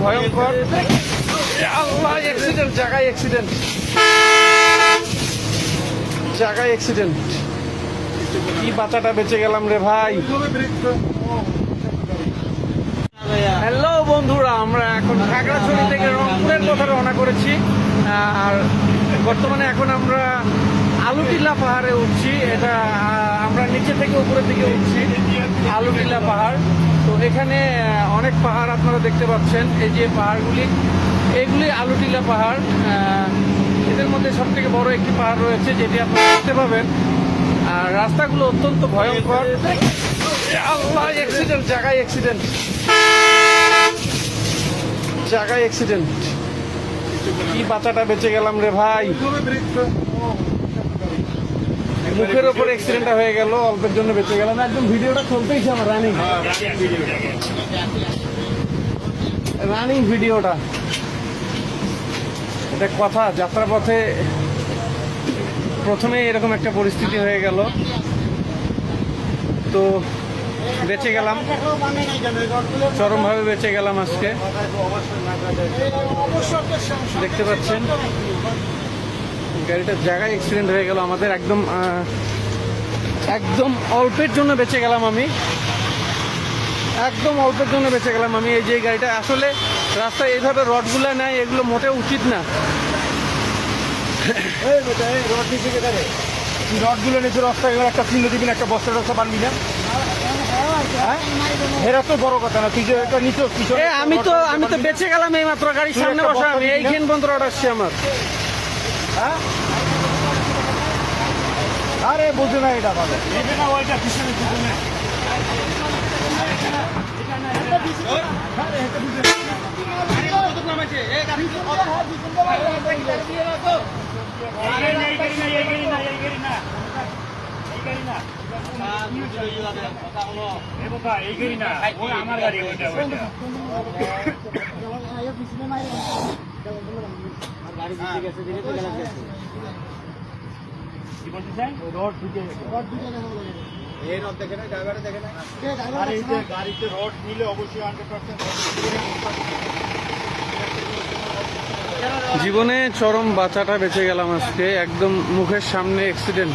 ভয়ঙ্কর। আল্লাহ, অ্যাক্সিডেন্ট, জায়গায় অ্যাক্সিডেন্ট, জায়গায় অ্যাক্সিডেন্ট। কি বাচ্চাটা বেঁচে গেলাম রে ভাই। হ্যালো বন্ধুরা, আমরা এখন খাগড়াছড়ি থেকে রংপুরের পথে রওনা করেছি। আর বর্তমানে এখন আমরা আলুটিলা পাহাড়ে উঠছি। এটা আমরা নিচে থেকে উপরের দিকে উঠছি, আলুটিলা পাহাড়। তো এখানে অনেক পাহাড় আপনারা দেখতে পাচ্ছেন। এই যে পাহাড়গুলি, এগুলি আলুটিলা পাহাড়। এদের মধ্যে সব থেকে বড় একটি পাহাড় রয়েছে, যেটি আপনারা দেখতে পাবেন। আর রাস্তাগুলো অত্যন্ত ভয়ঙ্কর। আল্লাহ, অ্যাক্সিডেন্ট, জায়গায় অ্যাক্সিডেন্ট, জায়গায় অ্যাক্সিডেন্ট। কি বাচ্চাটা বেঁচে গেলাম রে ভাই। মুখের ওপর অ্যাক্সিডেন্টটা হয়ে গেল, অল্পের জন্য বেঁচে গেলাম। একদম ভিডিওটা চলতেইছে আমার, রানিং ভিডিওটা। এটা কথা, যাত্রাপথে প্রথমে এরকম একটা পরিস্থিতি হয়ে গেল, তো বেঁচে গেলাম, চরমভাবে বেঁচে গেলাম আজকে। দেখতে পাচ্ছেন গাড়িটার জায়গায় অ্যাক্সিডেন্ট হয়ে গেল আমাদের। একদম একদম অল্পের জন্য বেঁচে গেলাম আমি, একদম অল্পের জন্য বেঁচে গেলাম আমি। এই যে গাড়িটা আসলে রাস্তায় এইভাবে রডগুলো নেয়, এগুলো মোটেও উচিত না। রডগুলো নিচে রাস্তা, এবার একটা চিহ্ন দিবি না, একটা বস্তা টস্তা বানবি না। এরা তো বড় কথা না, তুই যে এটা নিচে। আমি তো বেঁচে গেলাম এই মাত্র, গাড়ির সামনে বসা আমি এইখান বন্ধ রড আসছি আমার। হ্যাঁ, আরে বুঝে না, এটা ভালো না, ওইটা পিছনে পিছনে। জীবনে চরম বাচ্চাটা বেঁচে গেলাম আজকে, একদম মুখের সামনে অ্যাক্সিডেন্ট।